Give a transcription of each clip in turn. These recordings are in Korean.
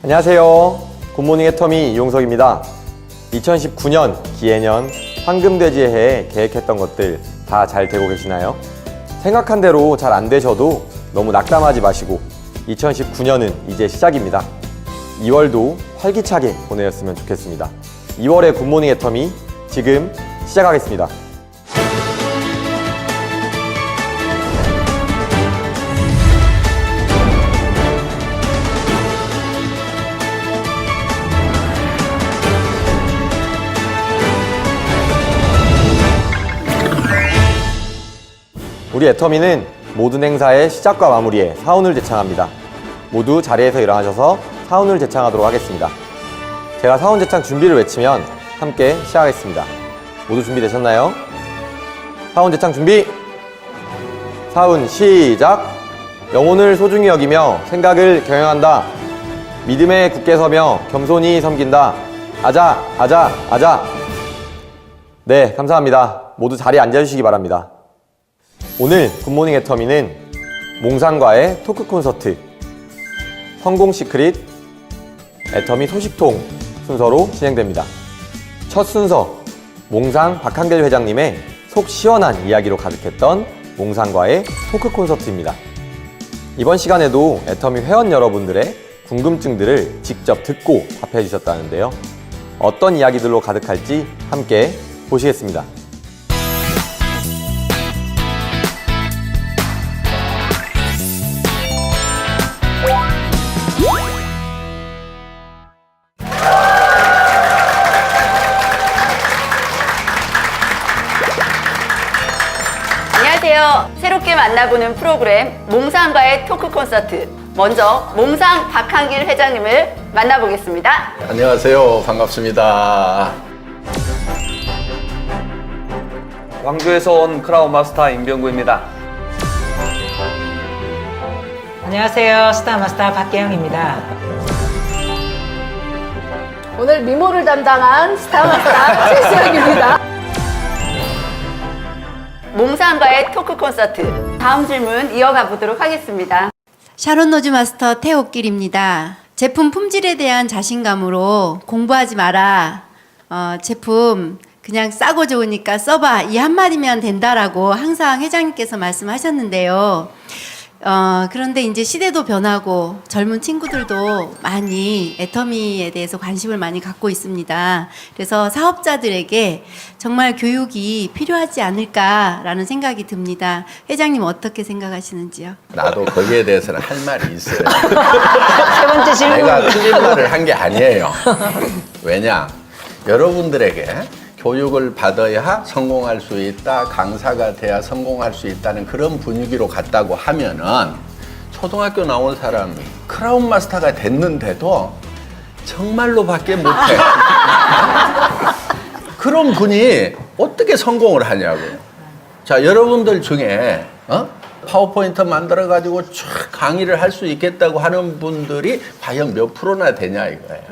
안녕하세요. 굿모닝 애터미 이용석입니다. 2019년 기해년 황금돼지의 해에 계획했던 것들 다 잘 되고 계시나요? 생각한 대로 잘 안 되셔도 너무 낙담하지 마시고 2019년은 이제 시작입니다. 2월도 활기차게 보내셨으면 좋겠습니다. 2월의 굿모닝 애터미 지금 시작하겠습니다. 우리 애터미는 모든 행사의 시작과 마무리에 사운을 제창합니다. 모두 자리에서 일어나셔서 사운을 제창하도록 하겠습니다. 제가 사운 제창 준비를 외치면 함께 시작하겠습니다. 모두 준비되셨나요? 사운 제창 준비! 사운 시작! 영혼을 소중히 여기며 생각을 경영한다. 믿음에 굳게 서며 겸손히 섬긴다. 아자, 아자, 아자! 네, 감사합니다. 모두 자리에 앉아주시기 바랍니다. 오늘 굿모닝 애터미는 몽상과의 토크 콘서트 성공 시크릿 애터미 소식통 순서로 진행됩니다. 첫 순서 몽상 박한길 회장님의 속 시원한 이야기로 가득했던 몽상과의 토크 콘서트입니다. 이번 시간에도 애터미 회원 여러분들의 궁금증들을 직접 듣고 답해 주셨다는데요. 어떤 이야기들로 가득할지 함께 보시겠습니다. 안녕하세요. 새롭게 만나보는 프로그램 몽상과의 토크 콘서트. 먼저 몽상 박한길 회장님을 만나보겠습니다. 안녕하세요. 반갑습니다. 광주에서 온 크라운 마스터 임병구입니다. 안녕하세요. 스타마스터 박계영입니다. 오늘 미모를 담당한 스타마스터 최수영입니다. 몽상과의 토크 콘서트. 다음 질문 이어가 보도록 하겠습니다. 샤론 노즈 마스터 태옥길입니다. 제품 품질에 대한 자신감으로 공부하지 마라. 제품 그냥 싸고 좋으니까 써봐. 이 한마디면 된다라고 항상 회장님께서 말씀하셨는데요. 그런데 이제 시대도 변하고 젊은 친구들도 많이 애터미에 대해서 관심을 많이 갖고 있습니다. 그래서 사업자들에게 정말 교육이 필요하지 않을까라는 생각이 듭니다. 회장님 어떻게 생각하시는지요? 나도 거기에 대해서는 할 말이 있어요. 세 번째 질문. 내가 틀린 말을 한 게 아니에요. 왜냐? 여러분들에게 교육을 받아야 성공할 수 있다, 강사가 돼야 성공할 수 있다는 그런 분위기로 갔다고 하면은 초등학교 나온 사람이 크라운 마스터가 됐는데도 정말로밖에 못해. 그런 분이 어떻게 성공을 하냐고요. 자, 여러분들 중에 파워포인트 만들어가지고 쫙 강의를 할 수 있겠다고 하는 분들이 과연 몇 프로나 되냐 이거예요.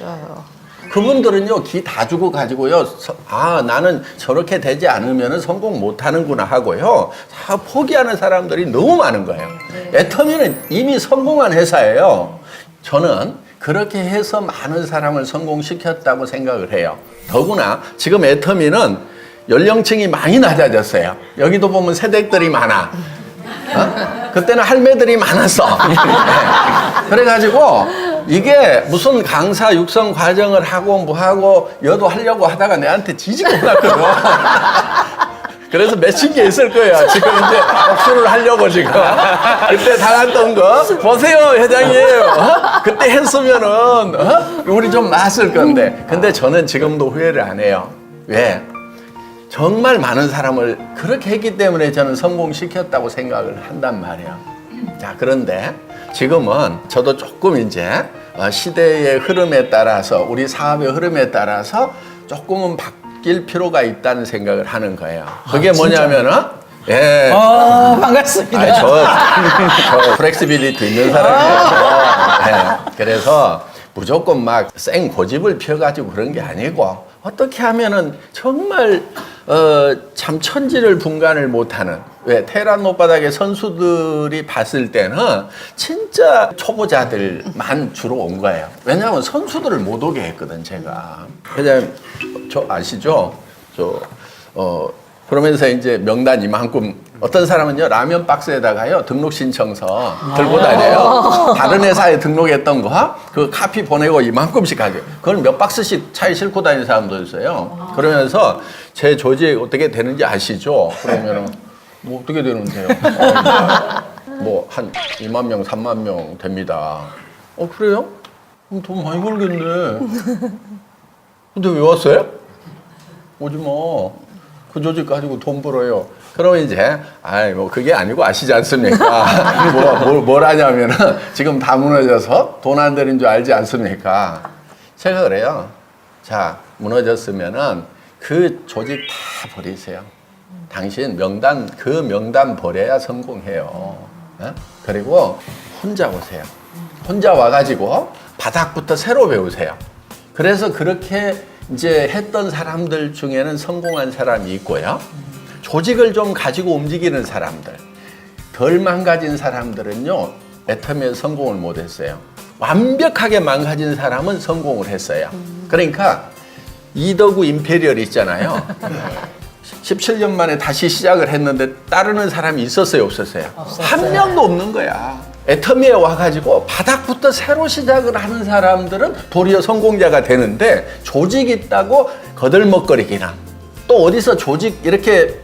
맞아요. 그분들은요, 기 다 주고 가지고요, 나는 저렇게 되지 않으면 성공 못 하는구나 하고요, 다 포기하는 사람들이 너무 많은 거예요. 애터미는 이미 성공한 회사예요. 저는 그렇게 해서 많은 사람을 성공시켰다고 생각을 해요. 더구나 지금 애터미는 연령층이 많이 낮아졌어요. 여기도 보면 세댁들이 많아. 그때는 할매들이 많았어. 그래가지고 이게 무슨 강사 육성 과정을 하고 뭐 하고 여도 하려고 하다가 내한테 지지고 났거든. 그래서 몇십 개 있을 거예요. 지금 이제 복수를 하려고 지금. 그때 당했던 거 보세요, 회장님. 그때 했으면은 우리 좀 나았을 건데. 근데 저는 지금도 후회를 안 해요. 왜? 정말 많은 사람을 그렇게 했기 때문에 저는 성공시켰다고 생각을 한단 말이에요. 자, 그런데 지금은 저도 조금 이제 시대의 흐름에 따라서 우리 사업의 흐름에 따라서 조금은 바뀔 필요가 있다는 생각을 하는 거예요. 그게 뭐냐면은 예. 반갑습니다. 저 플렉시빌리티 있는 사람이에요. 예. 그래서 무조건 막 생 고집을 펴가지고 그런 게 아니고 어떻게 하면은 정말 참 천지를 분간을 못하는 왜 테헤란 못바닥의 선수들이 봤을 때는 진짜 초보자들만 주로 온 거예요. 왜냐하면 선수들을 못 오게 했거든 제가. 회장님 저 아시죠? 그러면서 이제 명단 이만큼 어떤 사람은요 라면 박스에다가요 등록 신청서 들고 다녀요. 다른 회사에 등록했던 거 그 카피 보내고 이만큼씩 가져요. 그걸 몇 박스씩 차에 싣고 다니는 사람도 있어요. 그러면서 제 조직 어떻게 되는지 아시죠? 그러면은 뭐 어떻게 되는데요? 뭐 한 2만 명, 3만 명 됩니다. 그래요? 그럼 돈 많이 벌겠네. 근데 왜 왔어요? 오지 마. 그 조직 가지고 돈 벌어요. 그러면 이제, 뭐, 그게 아니고 아시지 않습니까? 뭘 하냐면은, 지금 다 무너져서 돈 안 되는 줄 알지 않습니까? 제가 그래요. 자, 무너졌으면은 그 조직 다 버리세요. 당신 그 명단 버려야 성공해요. 그리고 혼자 오세요. 혼자 와가지고 바닥부터 새로 배우세요. 그래서 그렇게 이제 했던 사람들 중에는 성공한 사람이 있고요. 조직을 좀 가지고 움직이는 사람들, 덜 망가진 사람들은요, 애터미에서 성공을 못 했어요. 완벽하게 망가진 사람은 성공을 했어요. 그러니까 이더구 임페리얼 있잖아요. 17년 만에 다시 시작을 했는데 따르는 사람이 있었어요, 없었어요? 한 명도 없는 거야. 애터미에 와가지고 바닥부터 새로 시작을 하는 사람들은 도리어 성공자가 되는데 조직 있다고 거들먹거리기나 또 어디서 조직 이렇게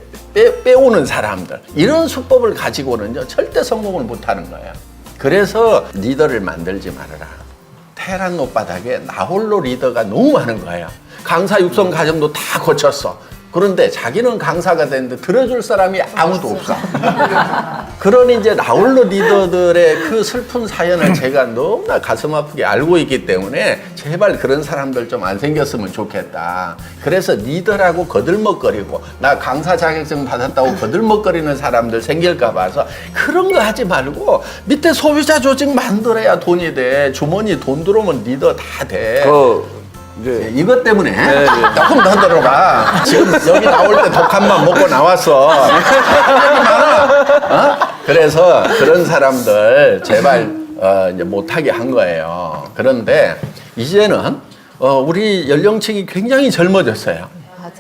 빼오는 사람들 이런 수법을 가지고는요 절대 성공을 못하는 거예요. 그래서 리더를 만들지 말아라. 테헤란 못바닥에 나 홀로 리더가 너무 많은 거예요. 강사 육성 과정도 다 거쳤어. 그런데 자기는 강사가 됐는데 들어줄 사람이 아무도 없어. 그런 이제 나홀로 리더들의 그 슬픈 사연을 제가 너무나 가슴 아프게 알고 있기 때문에 제발 그런 사람들 좀 안 생겼으면 좋겠다. 그래서 리더라고 거들먹거리고 나 강사 자격증 받았다고 거들먹거리는 사람들 생길까 봐서 그런 거 하지 말고 밑에 소비자 조직 만들어야 돈이 돼. 주머니 돈 들어오면 리더 다 돼. 이제 이것 때문에 조금 더 들어봐. 지금 여기 나올 때 독한만 먹고 나왔어. 그래서 그런 사람들 제발 이제 못하게 한 거예요. 그런데 이제는 우리 연령층이 굉장히 젊어졌어요.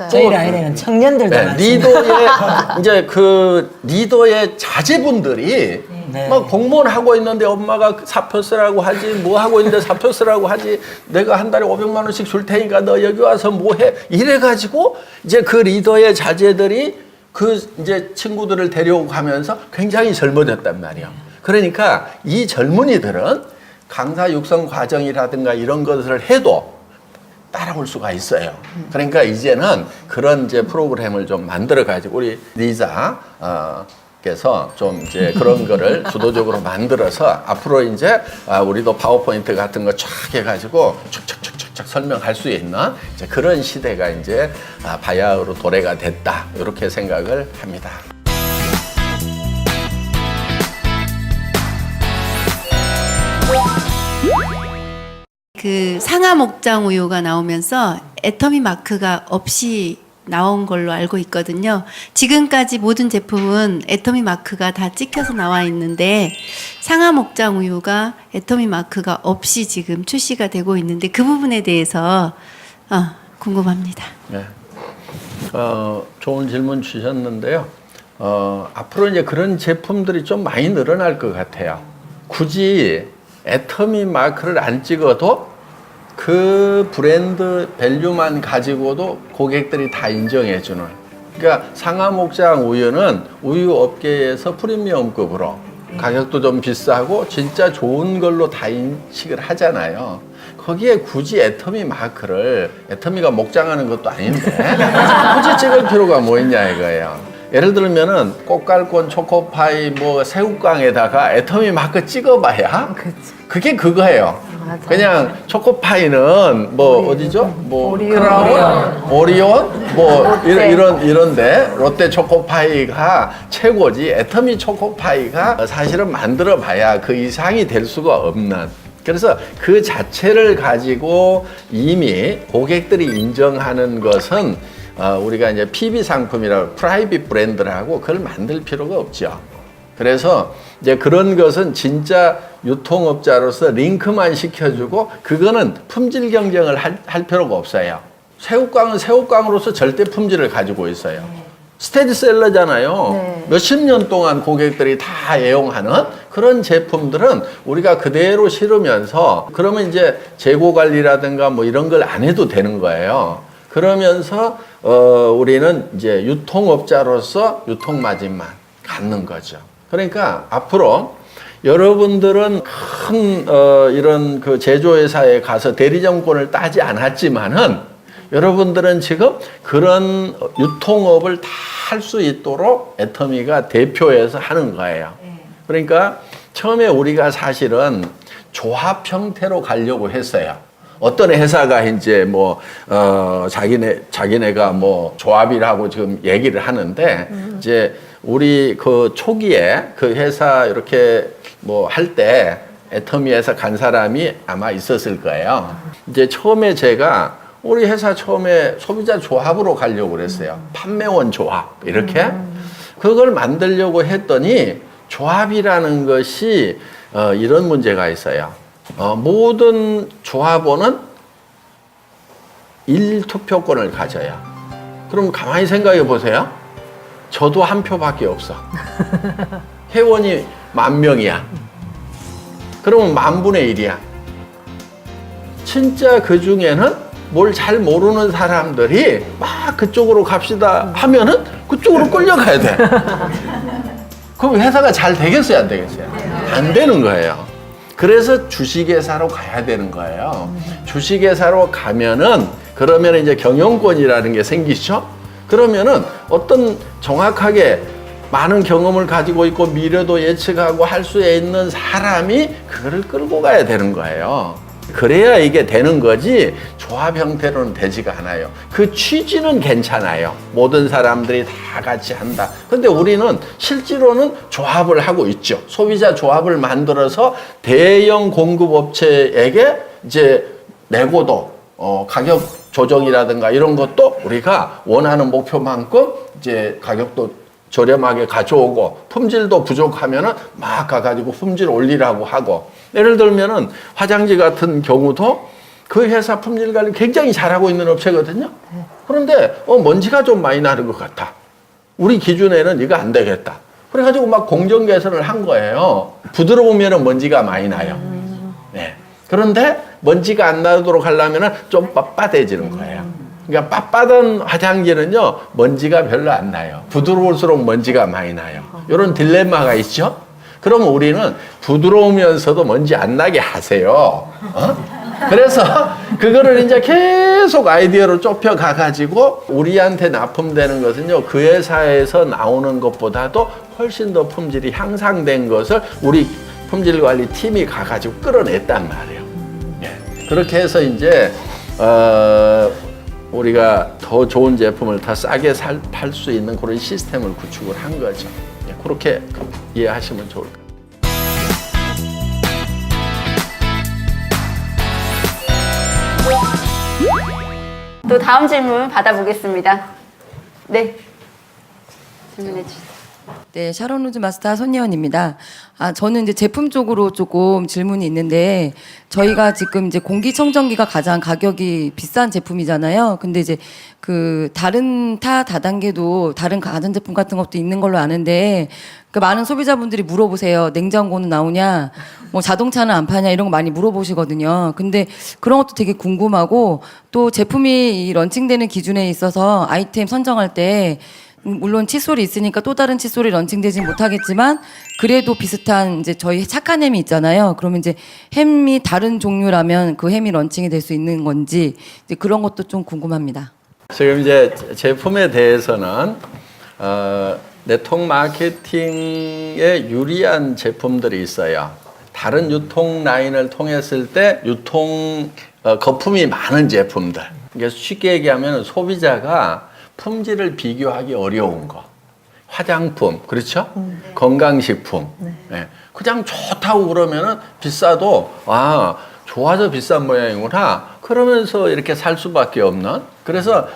저희 라인에는 청년들도 네, 많습니다. 이제 그 리더의 자제분들이 네. 막 공무원 하고 있는데 엄마가 사표 쓰라고 하지 뭐 하고 있는데 사표 쓰라고 하지 내가 한 달에 500만 원씩 줄 테니까 너 여기 와서 뭐 해 이래가지고 이제 그 리더의 자제들이 그 이제 친구들을 데려오고 하면서 굉장히 젊어졌단 말이에요. 그러니까 이 젊은이들은 강사 육성 과정이라든가 이런 것을 해도 따라올 수가 있어요. 그러니까 이제는 그런 이제 프로그램을 좀 만들어 가지고 우리 리자 께서 좀 이제 그런 거를 주도적으로 만들어서 앞으로 이제 우리도 파워포인트 같은 거 쫙 해가지고 촉촉촉촉 설명할 수 있는 이제 그런 시대가 이제 바야흐로 도래가 됐다 이렇게 생각을 합니다. 그 상하 목장 우유가 나오면서 애터미 마크가 없이 나온 걸로 알고 있거든요. 지금까지 모든 제품은 애터미 마크가 다 찍혀서 나와 있는데 상하 목장 우유가 애터미 마크가 없이 지금 출시가 되고 있는데 그 부분에 대해서 궁금합니다. 네. 좋은 질문 주셨는데요. 앞으로 이제 그런 제품들이 좀 많이 늘어날 것 같아요. 굳이 애터미 마크를 안 찍어도 그 브랜드 밸류만 가지고도 고객들이 다 인정해주는. 그러니까 상하 목장 우유는 우유 업계에서 프리미엄급으로 가격도 좀 비싸고 진짜 좋은 걸로 다 인식을 하잖아요. 거기에 굳이 애터미 마크를 애터미가 목장하는 것도 아닌데 굳이 찍을 필요가 뭐 있냐 이거예요. 예를 들면은 꽃갈콘 초코파이 뭐 새우깡에다가 애터미 마크 찍어봐야 그게 그거예요. 그냥 초코파이는 뭐 어디죠? 뭐 크라운, 오리온, 뭐 이런데 롯데 초코파이가 최고지. 애터미 초코파이가 사실은 만들어봐야 그 이상이 될 수가 없는. 그래서 그 자체를 가지고 이미 고객들이 인정하는 것은 우리가 이제 PB 상품이라고 프라이빗 브랜드라고 그걸 만들 필요가 없죠. 그래서 이제 그런 것은 진짜 유통업자로서 링크만 시켜주고 그거는 품질 경쟁을 할 필요가 없어요. 새우깡은 새우깡으로서 절대 품질을 가지고 있어요. 스테디셀러잖아요. 몇십 년 동안 고객들이 다 애용하는 그런 제품들은 우리가 그대로 실으면서 그러면 이제 재고 관리라든가 뭐 이런 걸 안 해도 되는 거예요. 그러면서 우리는 이제 유통업자로서 유통 마진만 갖는 거죠. 그러니까 앞으로 여러분들은 큰 이런 그 제조회사에 가서 대리점권을 따지 않았지만은 여러분들은 지금 그런 유통업을 다 할 수 있도록 애터미가 대표해서 하는 거예요. 그러니까 처음에 우리가 사실은 조합 형태로 가려고 했어요. 어떤 회사가 이제 뭐 자기네가 뭐 조합이라고 지금 얘기를 하는데 이제 우리 그 초기에 그 회사 이렇게 뭐 할 때 애터미에서 간 사람이 아마 있었을 거예요. 이제 처음에 제가 우리 회사 처음에 소비자 조합으로 가려고 그랬어요. 판매원 조합 이렇게 그걸 만들려고 했더니 조합이라는 것이 이런 문제가 있어요. 모든 조합원은 1투표권을 가져요. 그럼 가만히 생각해 보세요. 저도 한 표밖에 없어. 회원이 10,000명이야. 그러면 10,000분의 1이야. 진짜 그 중에는 뭘 잘 모르는 사람들이 막 그쪽으로 갑시다 하면은 그쪽으로 끌려가야 돼. 그럼 회사가 잘 되겠어요, 안 되겠어요? 안 되는 거예요. 그래서 주식회사로 가야 되는 거예요. 주식회사로 가면은 그러면 이제 경영권이라는 게 생기죠. 그러면은 어떤 정확하게 많은 경험을 가지고 있고 미래도 예측하고 할 수 있는 사람이 그거를 끌고 가야 되는 거예요. 그래야 이게 되는 거지 조합 형태로는 되지가 않아요. 그 취지는 괜찮아요. 모든 사람들이 다 같이 한다. 근데 우리는 실제로는 조합을 하고 있죠. 소비자 조합을 만들어서 대형 공급업체에게 이제 내고도 가격 조정이라든가 이런 것도 우리가 원하는 목표만큼 이제 가격도 저렴하게 가져오고 품질도 부족하면은 막 가가지고 품질 올리라고 하고 예를 들면은 화장지 같은 경우도 그 회사 품질 관리 굉장히 잘하고 있는 업체거든요. 그런데 먼지가 좀 많이 나는 것 같아. 우리 기준에는 이거 안 되겠다. 그래가지고 막 공정 개선을 한 거예요. 부드러우면은 먼지가 많이 나요. 네. 그런데 먼지가 안 나도록 하려면은 좀 빳빳해지는 거예요. 그러니까 빳빳한 화장지는요 먼지가 별로 안 나요. 부드러울수록 먼지가 많이 나요. 이런 딜레마가 있죠. 그럼 우리는 부드러우면서도 먼지 안 나게 하세요. 그래서 그거를 이제 계속 아이디어로 좁혀 가가지고 우리한테 납품되는 것은요 그 회사에서 나오는 것보다도 훨씬 더 품질이 향상된 것을 우리 품질관리 팀이 가가지고 끌어냈단 말이에요. 예. 그렇게 해서 이제 우리가 더 좋은 제품을 더 싸게 팔 수 있는 그런 시스템을 구축을 한 거죠. 예, 그렇게 이해하시면 좋을 것 같아요. 또 다음 질문 받아보겠습니다. 네. 질문해 주세요. 네, 샤론 루즈 마스터 손예원입니다. 저는 이제 제품 쪽으로 조금 질문이 있는데, 저희가 지금 이제 공기청정기가 가장 가격이 비싼 제품이잖아요. 근데 이제 그 다른 다단계도 다른 가전제품 같은 것도 있는 걸로 아는데, 그 많은 소비자분들이 물어보세요. 냉장고는 나오냐, 뭐 자동차는 안 파냐, 이런 거 많이 물어보시거든요. 근데 그런 것도 되게 궁금하고, 또 제품이 런칭되는 기준에 있어서 아이템 선정할 때 물론 칫솔이 있으니까 또 다른 칫솔이 런칭되진 못하겠지만 그래도 비슷한 이제 저희 착한 햄이 있잖아요. 그러면 이제 햄이 다른 종류라면 그 햄이 런칭이 될 수 있는 건지 이제 그런 것도 좀 궁금합니다. 지금 이제 제품에 대해서는 네트워크 마케팅에 유리한 제품들이 있어요. 다른 유통 라인을 통했을 때 유통 거품이 많은 제품들. 그러니까 쉽게 얘기하면 소비자가 품질을 비교하기 어려운 거. 화장품, 그렇죠? 건강식품. 네. 그냥 좋다고 그러면은 비싸도, 좋아서 비싼 모양이구나. 그러면서 이렇게 살 수밖에 없는. 그래서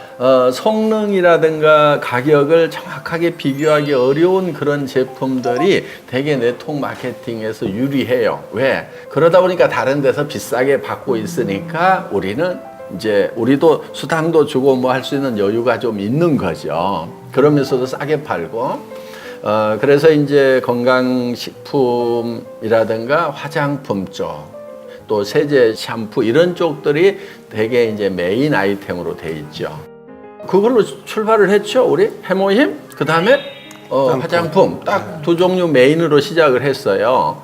성능이라든가 가격을 정확하게 비교하기 어려운 그런 제품들이 되게 네트워크 마케팅에서 유리해요. 왜? 그러다 보니까 다른 데서 비싸게 받고 있으니까 우리는 이제 우리도 수당도 주고 뭐 할 수 있는 여유가 좀 있는 거죠. 그러면서도 싸게 팔고. 그래서 이제 건강식품이라든가 화장품 쪽, 또 세제, 샴푸 이런 쪽들이 되게 이제 메인 아이템으로 돼 있죠. 그걸로 출발을 했죠. 우리 해모힘, 그 다음에 화장품 딱 두 종류 메인으로 시작을 했어요.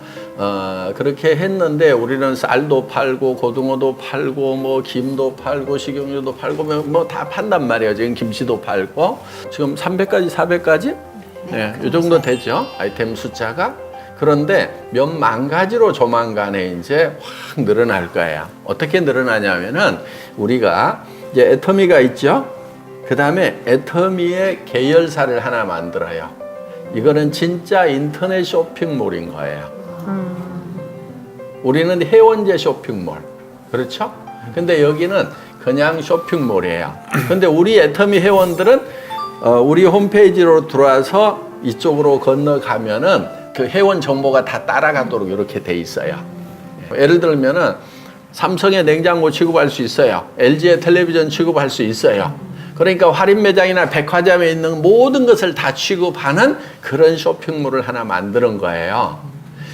그렇게 했는데 우리는 쌀도 팔고 고등어도 팔고 뭐 김도 팔고 식용유도 팔고 뭐 다 판단 말이에요. 지금 김치도 팔고 지금 300가지, 400가지? 네, 이 정도 되죠. 아이템 숫자가. 그런데 몇만 가지로 조만간에 이제 확 늘어날 거예요. 어떻게 늘어나냐면은 우리가 이제 애터미가 있죠. 그 다음에 애터미의 계열사를 하나 만들어요. 이거는 진짜 인터넷 쇼핑몰인 거예요. 우리는 회원제 쇼핑몰. 그렇죠? 근데 여기는 그냥 쇼핑몰이에요. 근데 우리 애터미 회원들은 우리 홈페이지로 들어와서 이쪽으로 건너가면은 그 회원 정보가 다 따라가도록 이렇게 돼 있어요. 예를 들면은 삼성의 냉장고 취급할 수 있어요. LG의 텔레비전 취급할 수 있어요. 그러니까 할인 매장이나 백화점에 있는 모든 것을 다 취급하는 그런 쇼핑몰을 하나 만드는 거예요.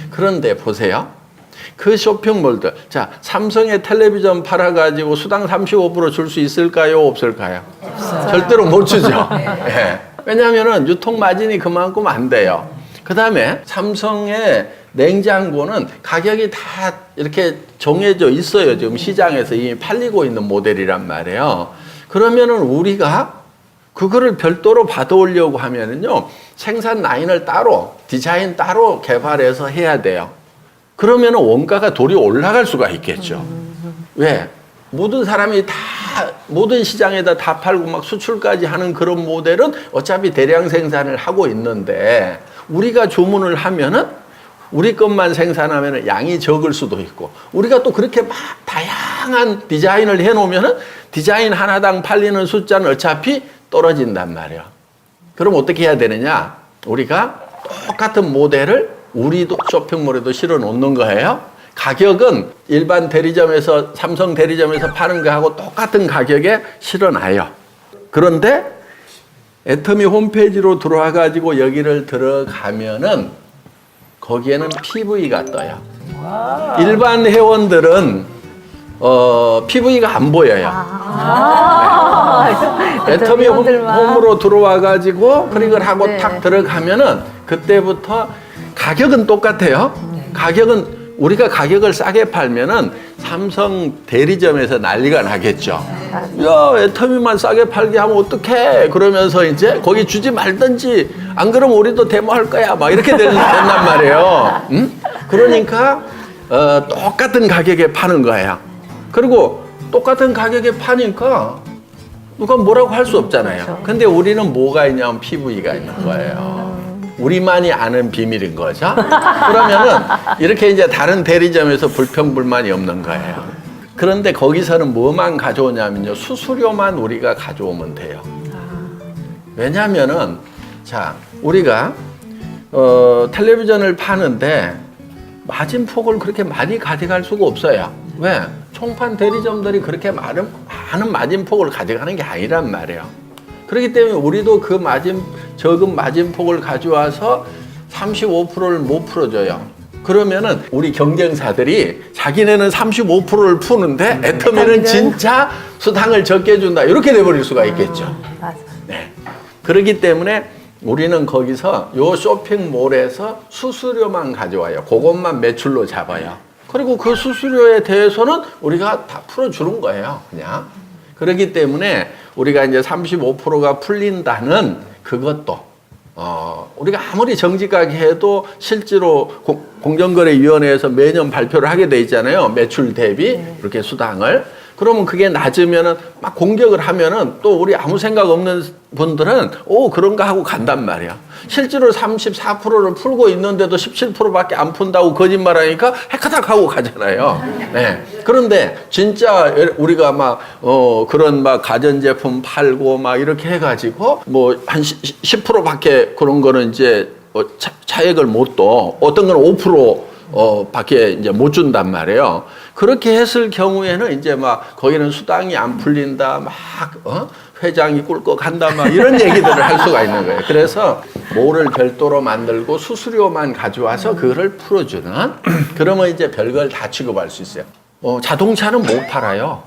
그런데 보세요. 그 쇼핑몰들, 자, 삼성의 텔레비전 팔아가지고 수당 35% 줄 수 있을까요? 없을까요? 없어요. 절대로 못 주죠. 네. 왜냐하면 유통 마진이 그만큼 안 돼요. 그 다음에 삼성의 냉장고는 가격이 다 이렇게 정해져 있어요. 지금 시장에서 이미 팔리고 있는 모델이란 말이에요. 그러면은 우리가 그거를 별도로 받아오려고 하면은요, 생산 라인을 따로, 디자인 따로 개발해서 해야 돼요. 그러면은 원가가 도리 올라갈 수가 있겠죠. 왜? 모든 사람이 다, 모든 시장에다 다 팔고 막 수출까지 하는 그런 모델은 어차피 대량 생산을 하고 있는데, 우리가 주문을 하면은 우리 것만 생산하면은 양이 적을 수도 있고, 우리가 또 그렇게 막 다양한 디자인을 해놓으면은 디자인 하나당 팔리는 숫자는 어차피 떨어진단 말이에요. 그럼 어떻게 해야 되느냐? 우리가 똑같은 모델을 우리도 쇼핑몰에도 실어 놓는 거예요. 가격은 일반 대리점에서, 삼성 대리점에서 파는 거하고 똑같은 가격에 실어 놔요. 그런데 애터미 홈페이지로 들어와 가지고 여기를 들어가면은 거기에는 PV가 떠요. 일반 회원들은 PV가 안 보여요. 네. 애터미 홈으로 들어와 가지고 클릭을 하고 탁 들어가면은 그때부터 가격은 똑같아요. 가격은 우리가 가격을 싸게 팔면은 삼성 대리점에서 난리가 나겠죠. 야, 애터미만 싸게 팔게 하면 어떡해? 그러면서 이제 거기 주지 말든지, 안 그러면 우리도 데모할 거야. 막 이렇게 된단 말이에요. 응? 그러니까 똑같은 가격에 파는 거예요. 그리고 똑같은 가격에 파니까 누가 뭐라고 할 수 없잖아요. 근데 우리는 뭐가 있냐면 PV가 있는 거예요. 우리만이 아는 비밀인 거죠. 그러면은 이렇게 이제 다른 대리점에서 불평불만이 없는 거예요. 그런데 거기서는 뭐만 가져오냐면요, 수수료만 우리가 가져오면 돼요. 왜냐면은 자, 우리가 텔레비전을 파는데 마진폭을 그렇게 많이 가져갈 수가 없어요. 왜? 총판 대리점들이 그렇게 많은 마진폭을 가져가는 게 아니란 말이에요. 그렇기 때문에 우리도 그 적은 마진폭을 가져와서 35%를 못 풀어줘요. 그러면은 우리 경쟁사들이 자기네는 35%를 푸는데 애터미는 진짜 수당을 적게 준다, 이렇게 돼버릴 수가 있겠죠. 네. 그렇기 때문에 우리는 거기서 요 쇼핑몰에서 수수료만 가져와요. 그것만 매출로 잡아요. 그리고 그 수수료에 대해서는 우리가 다 풀어주는 거예요, 그냥. 그렇기 때문에 우리가 이제 35%가 풀린다는 그것도, 우리가 아무리 정직하게 해도 실제로 공정거래위원회에서 매년 발표를 하게 돼 있잖아요. 매출 대비 이렇게 수당을. 그러면 그게 낮으면은 막 공격을 하면은 또 우리 아무 생각 없는 분들은 오 그런가 하고 간단 말이야. 실제로 34%를 풀고 있는데도 17%밖에 안 푼다고 거짓말하니까 헤카닥 하고 가잖아요. 네. 그런데 진짜 우리가 막 그런 막 가전제품 팔고 막 이렇게 해가지고 뭐 한 10%밖에 그런 거는 이제 차액을 못 둬. 어떤 건 5% 밖에 이제 못 준단 말이에요. 그렇게 했을 경우에는 이제 막 거기는 수당이 안 풀린다, 막 회장이 꿀꺽 한다, 막 이런 얘기들을 할 수가 있는 거예요. 그래서 뭐를 별도로 만들고 수수료만 가져와서 그거를 풀어주는. 그러면 이제 별걸 다 취급할 수 있어요. 자동차는 못 팔아요.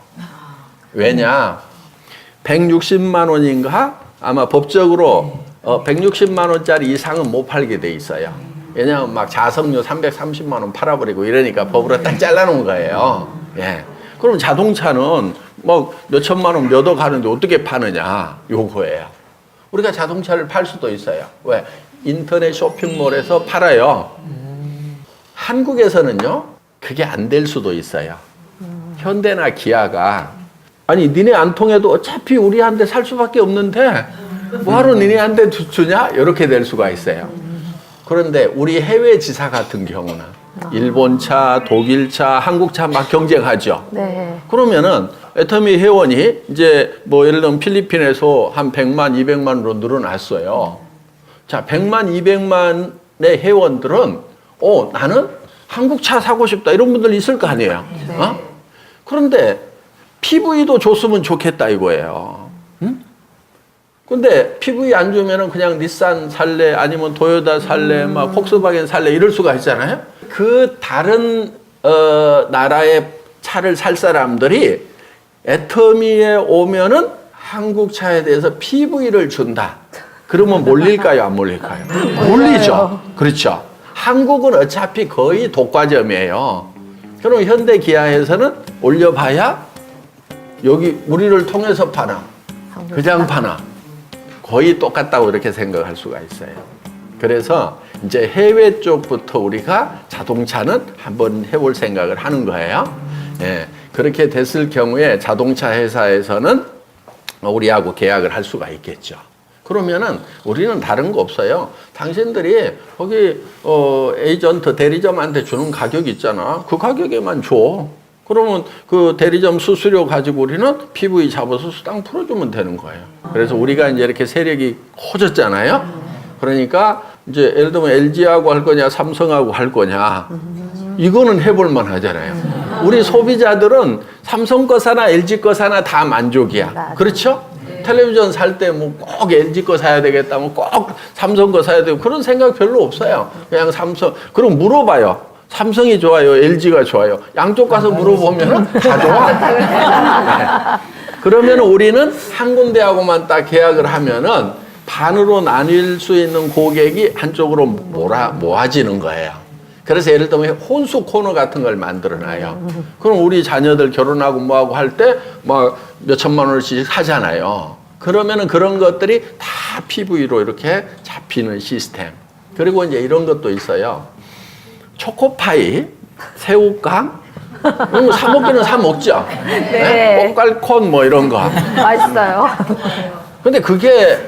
왜냐? 160만 원인가? 아마 법적으로 160만 원짜리 이상은 못 팔게 돼 있어요. 왜냐하면 막 자석료 330만 원 팔아버리고 이러니까 법으로 딱 잘라놓은 거예요. 예. 그럼 자동차는 뭐 몇천만 원 몇 억 하는데 어떻게 파느냐 요거예요. 우리가 자동차를 팔 수도 있어요. 왜? 인터넷 쇼핑몰에서 팔아요. 한국에서는요 그게 안 될 수도 있어요. 현대나 기아가 아니 니네 안 통해도 어차피 우리한테 살 수밖에 없는데 뭐하러 니네한테 주냐? 이렇게 될 수가 있어요. 그런데 우리 해외 지사 같은 경우는 일본 차, 독일 차, 한국 차 막 경쟁하죠. 네. 그러면은 애터미 회원이 이제 뭐 예를 들면 필리핀에서 한 100만, 200만으로 늘어났어요. 자, 100만, 200만의 회원들은 나는 한국 차 사고 싶다 이런 분들 있을 거 아니에요. 그런데 PV도 줬으면 좋겠다 이거예요. 근데 PV 안 주면은 그냥 닛산 살래 아니면 도요타 살래 막 폭스바겐 살래 이럴 수가 있잖아요. 그 다른 나라의 차를 살 사람들이 애터미에 오면은 한국 차에 대해서 PV를 준다. 그러면 몰릴까요, 안 몰릴까요? 몰리죠. 그렇죠. 한국은 어차피 거의 독과점이에요. 그럼 현대 기아에서는 올려봐야 여기 우리를 통해서 파나 그냥 파나 거의 똑같다고 이렇게 생각할 수가 있어요. 그래서 이제 해외 쪽부터 우리가 자동차는 한번 해볼 생각을 하는 거예요. 예, 그렇게 됐을 경우에 자동차 회사에서는 우리하고 계약을 할 수가 있겠죠. 그러면은 우리는 다른 거 없어요. 당신들이 거기 에이전트 대리점한테 주는 가격 있잖아. 그 가격에만 줘. 그러면 그 대리점 수수료 가지고 우리는 PV 잡아서 수당 풀어주면 되는 거예요. 그래서 우리가 이제 이렇게 세력이 커졌잖아요. 그러니까 이제 예를 들면 LG하고 할 거냐, 삼성하고 할 거냐. 이거는 해볼만 하잖아요. 우리 소비자들은 삼성 거 사나 LG 거 사나 다 만족이야. 그렇죠? 텔레비전 살 때 뭐 꼭 LG 거 사야 되겠다, 뭐 꼭 삼성 거 사야 되고 그런 생각 별로 없어요. 그냥 삼성. 그럼 물어봐요. 삼성이 좋아요, LG가 좋아요. 양쪽 가서 물어보면 다 좋아. 네. 그러면 우리는 한 군데하고만 딱 계약을 하면은 반으로 나뉠 수 있는 고객이 한쪽으로 모아지는 거예요. 그래서 예를 들면 혼수 코너 같은 걸 만들어놔요. 그럼 우리 자녀들 결혼하고 뭐하고 할 때 막 몇천만 원씩 하잖아요. 그러면은 그런 것들이 다 PV로 이렇게 잡히는 시스템. 그리고 이제 이런 것도 있어요. 초코파이, 새우깡, 사 먹기는 사 먹죠. 네. 꽃갈콘 뭐 이런 거. 맛있어요. 근데 그게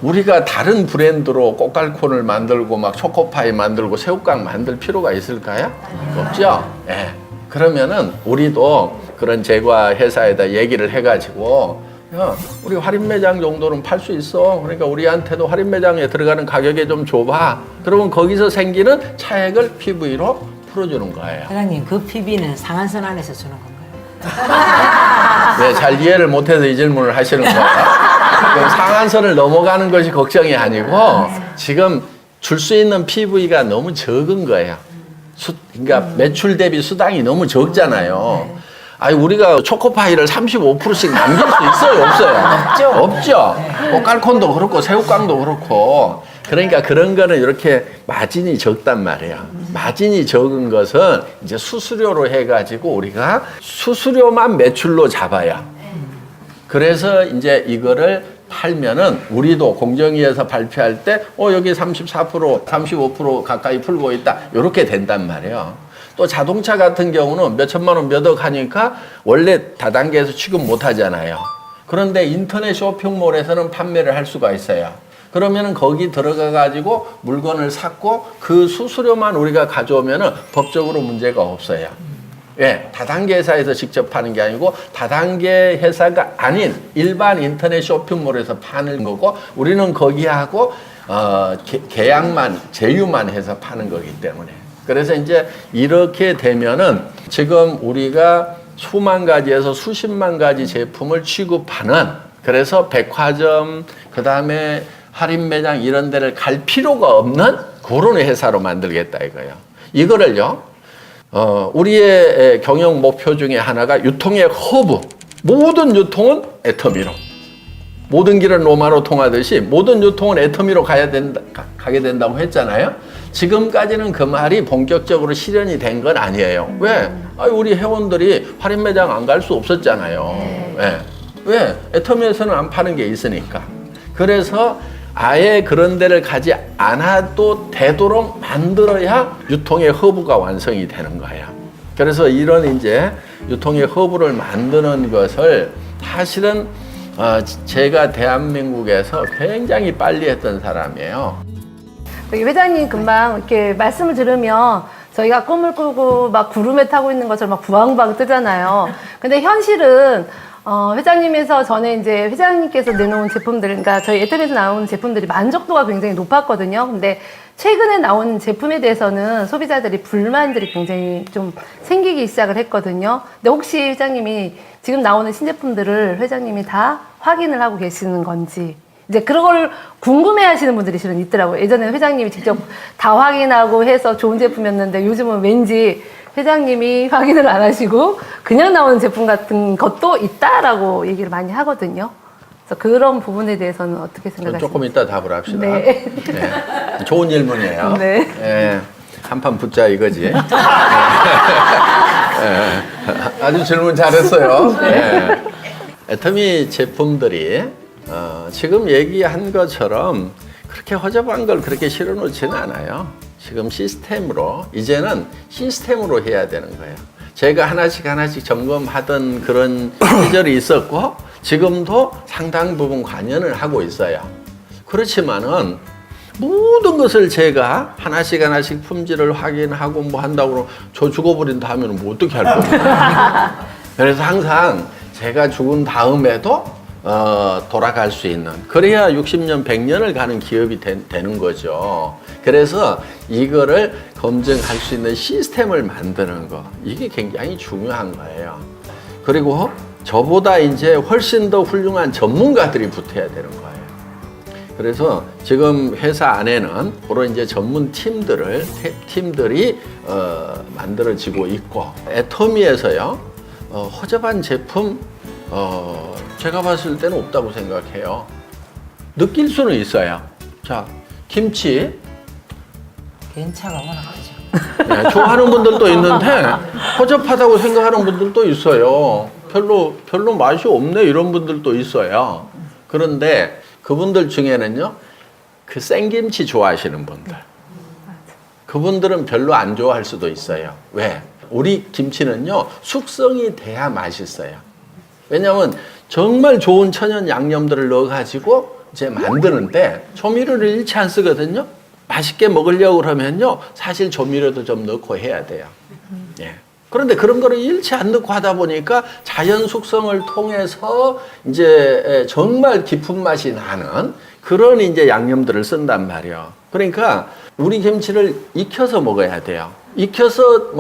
우리가 다른 브랜드로 꽃갈콘을 만들고 막 초코파이 만들고 새우깡 만들 필요가 있을까요? 없죠. 예. 그러면은 우리도 그런 제과 회사에다 얘기를 해가지고 야, 우리 할인 매장 정도는 팔 수 있어. 그러니까 우리한테도 할인 매장에 들어가는 가격에 좀 줘봐. 그러면 거기서 생기는 차액을 PV로 풀어주는 거예요. 사장님 그 PB는 상한선 안에서 주는 건가요? 네, 잘 이해를 못해서 이 질문을 하시는 거예요. 상한선을 넘어가는 것이 걱정이 아니고 지금 줄 수 있는 PV가 너무 적은 거예요. 그러니까 매출 대비 수당이 너무 적잖아요. 아니 우리가 초코파이를 35%씩 남길 수 있어요, 없어요? 없죠. 꽃갈콘도 그렇고 새우깡도 그렇고. 그러니까 그런 거는 이렇게 마진이 적단 말이에요. 마진이 적은 것은 이제 수수료로 해가지고 우리가 수수료만 매출로 잡아요. 그래서 이제 이거를 팔면은 우리도 공정위에서 발표할 때 여기 34%, 35% 가까이 풀고 있다. 이렇게 된단 말이에요. 또 자동차 같은 경우는 몇 천만 원 몇 억 하니까 원래 다단계에서 취급 못 하잖아요. 그런데 인터넷 쇼핑몰에서는 판매를 할 수가 있어요. 그러면은 거기 들어가 가지고 물건을 샀고 그 수수료만 우리가 가져오면은 법적으로 문제가 없어요. 예, 다단계 회사에서 직접 파는 게 아니고 다단계 회사가 아닌 일반 인터넷 쇼핑몰에서 파는 거고 우리는 거기하고 계약만 제휴만 해서 파는 거기 때문에 그래서 이제 이렇게 되면은 지금 우리가 수만 가지에서 수십만 가지 제품을 취급하는 그래서 백화점 그다음에 할인 매장 이런 데를 갈 필요가 없는 그런 회사로 만들겠다 이거예요. 이거를요. 우리의 경영 목표 중에 하나가 유통의 허브. 모든 유통은 애터미로. 모든 길은 로마로 통하듯이 모든 유통은 애터미로 가게 된다고 했잖아요. 지금까지는 그 말이 본격적으로 실현이 된 건 아니에요. 왜? 우리 회원들이 할인 매장 안 갈 수 없었잖아요. 네. 왜? 애터미에서는 안 파는 게 있으니까. 그래서 아예 그런 데를 가지 않아도 되도록 만들어야 유통의 허브가 완성이 되는 거예요. 그래서 이런 이제 유통의 허브를 만드는 것을 사실은 제가 대한민국에서 굉장히 빨리 했던 사람이에요. 회장님 금방 이렇게 말씀을 들으면 저희가 꿈을 꾸고 막 구름에 타고 있는 것처럼 막 부항부항 뜨잖아요. 근데 현실은 회장님에서 전에 이제 회장님께서 내놓은 제품들, 그러니까 저희 애터미에서 나오는 제품들이 만족도가 굉장히 높았거든요. 근데 최근에 나온 제품에 대해서는 소비자들이 불만들이 굉장히 좀 생기기 시작을 했거든요. 근데 혹시 회장님이 지금 나오는 신제품들을 회장님이 다 확인을 하고 계시는 건지, 이제 그런 걸 궁금해 하시는 분들이 실은 있더라고요. 예전에는 회장님이 직접 다 확인하고 해서 좋은 제품이었는데 요즘은 왠지 회장님이 확인을 안 하시고 그냥 나오는 제품 같은 것도 있다라고 얘기를 많이 하거든요. 그래서 그런 부분에 대해서는 어떻게 생각하세요? 조금 이따 답을 합시다. 네. 네. 좋은 질문이에요. 네. 네. 한판 붙자 이거지. 네. 아주 질문 잘했어요. 네. 애터미 제품들이 지금 얘기한 것처럼 그렇게 허접한 걸 그렇게 실어놓지는 않아요. 지금 시스템으로 이제는 시스템으로 해야 되는 거예요. 제가 하나씩 점검하던 그런 시절이 있었고 지금도 상당 부분 관여를 하고 있어요. 그렇지만은 모든 것을 제가 하나씩 품질을 확인하고 뭐 한다고 저 죽어버린 다음에는 뭐 어떻게 할 겁니까? 그래서 항상 제가 죽은 다음에도 돌아갈 수 있는 그래야 60년, 100년을 가는 기업이 되는 거죠. 그래서 이거를 검증할 수 있는 시스템을 만드는 거 이게 굉장히 중요한 거예요. 그리고 저보다 이제 훨씬 더 훌륭한 전문가들이 붙어야 되는 거예요. 그래서 지금 회사 안에는 그런 이제 전문 팀들이 만들어지고 있고 애터미에서요 허접한 제품 제가 봤을 때는 없다고 생각해요. 느낄 수는 있어요. 자, 김치. 괜차가 워낙 크죠. 네, 좋아하는 분들도 있는데 허접하다고 생각하는 분들도 있어요. 별로 맛이 없네 이런 분들도 있어요. 그런데 그분들 중에는요, 그 생김치 좋아하시는 분들. 그분들은 별로 안 좋아할 수도 있어요. 왜? 우리 김치는요, 숙성이 돼야 맛있어요. 왜냐면 정말 좋은 천연 양념들을 넣어가지고 이제 만드는데 조미료를 일체 안 쓰거든요. 맛있게 먹으려고 그러면요, 사실 조미료도 좀 넣고 해야 돼요. 예. 그런데 그런 거를 일체 안 넣고 하다 보니까 자연 숙성을 통해서 이제 정말 깊은 맛이 나는 그런 이제 양념들을 쓴단 말이에요. 그러니까 우리 김치를 익혀서 먹어야 돼요. 익혀서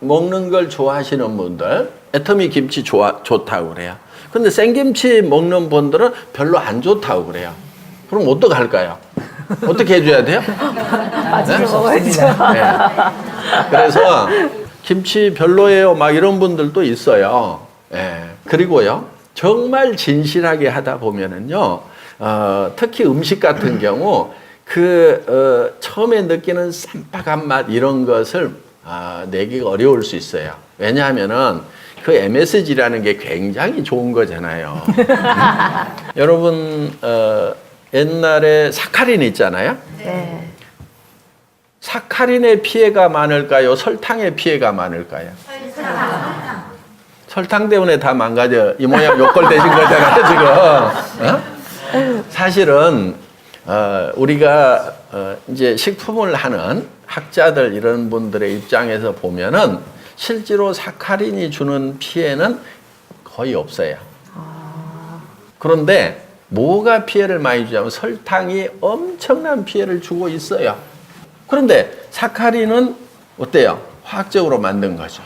먹는 걸 좋아하시는 분들, 애터미 김치 좋다고 그래요. 근데 생김치 먹는 분들은 별로 안 좋다고 그래요. 그럼 어떡할까요? 어떻게 해줘야 돼요? 맛있게 먹어야죠. 네. 그래서 김치 별로예요 막 이런 분들도 있어요. 예. 그리고요 정말 진실하게 하다 보면은요 특히 음식 같은 경우 처음에 느끼는 쌈박한 맛 이런 것을 내기가 어려울 수 있어요. 왜냐하면은 그 MSG라는 게 굉장히 좋은 거잖아요. 여러분 옛날에 사카린 있잖아요. 네. 사카린의 피해가 많을까요? 설탕의 피해가 많을까요? 설탕 때문에 다 망가져. 이 모양 요꼴 되신 거잖아요, 지금. 어? 사실은 우리가 이제 식품을 하는 학자들 이런 분들의 입장에서 보면은 실제로 사카린이 주는 피해는 거의 없어요. 그런데 뭐가 피해를 많이 주냐면 설탕이 엄청난 피해를 주고 있어요. 그런데 사카린은 어때요? 화학적으로 만든 거죠.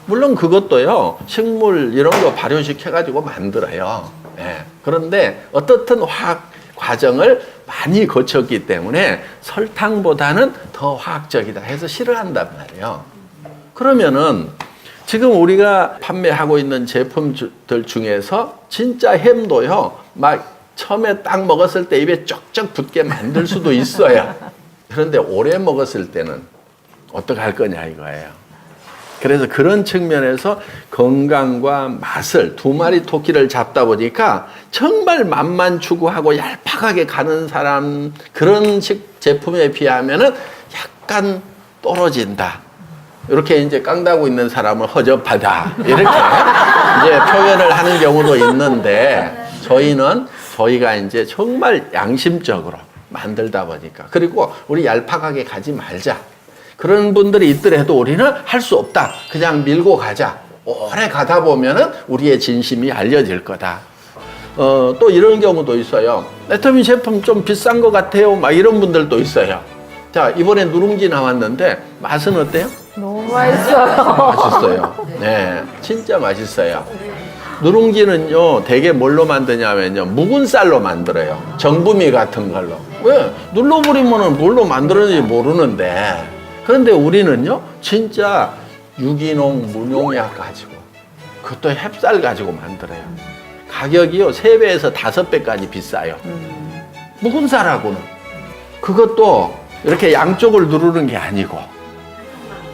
물론 그것도요, 식물 이런 거 발효시켜가지고 만들어요. 네. 그런데 어떻든 화학 과정을 많이 거쳤기 때문에 설탕보다는 더 화학적이다 해서 싫어한단 말이에요. 그러면은 지금 우리가 판매하고 있는 제품들 중에서 진짜 햄도요, 막 처음에 딱 먹었을 때 입에 쩍쩍 붙게 만들 수도 있어요. 그런데 오래 먹었을 때는 어떡할 거냐 이거예요. 그래서 그런 측면에서 건강과 맛을 두 마리 토끼를 잡다 보니까 정말 맛만 추구하고 얄팍하게 가는 사람, 그런 제품에 비하면은 약간 떨어진다. 이렇게 이제 깡다고 있는 사람은 허접하다. 이렇게 이제 표현을 하는 경우도 있는데, 저희가 이제 정말 양심적으로 만들다 보니까, 그리고 우리 얄팍하게 가지 말자. 그런 분들이 있더라도 우리는 할 수 없다. 그냥 밀고 가자. 오래 가다 보면은 우리의 진심이 알려질 거다. 또 이런 경우도 있어요. 애터미 제품 좀 비싼 것 같아요. 막 이런 분들도 있어요. 자, 이번에 누룽지 나왔는데 맛은 어때요? 너무 맛있어요. 맛있어요. 네, 진짜 맛있어요. 누룽지는요, 되게 뭘로 만드냐면요, 묵은 쌀로 만들어요. 정부미 같은 걸로. 왜? 눌러버리면은 뭘로 만들었는지 모르는데. 그런데 우리는요, 진짜 유기농, 무농약 가지고, 그것도 햅쌀 가지고 만들어요. 가격이요, 3배에서 5배까지 비싸요. 묵은 쌀하고는. 그것도 이렇게 양쪽을 누르는 게 아니고,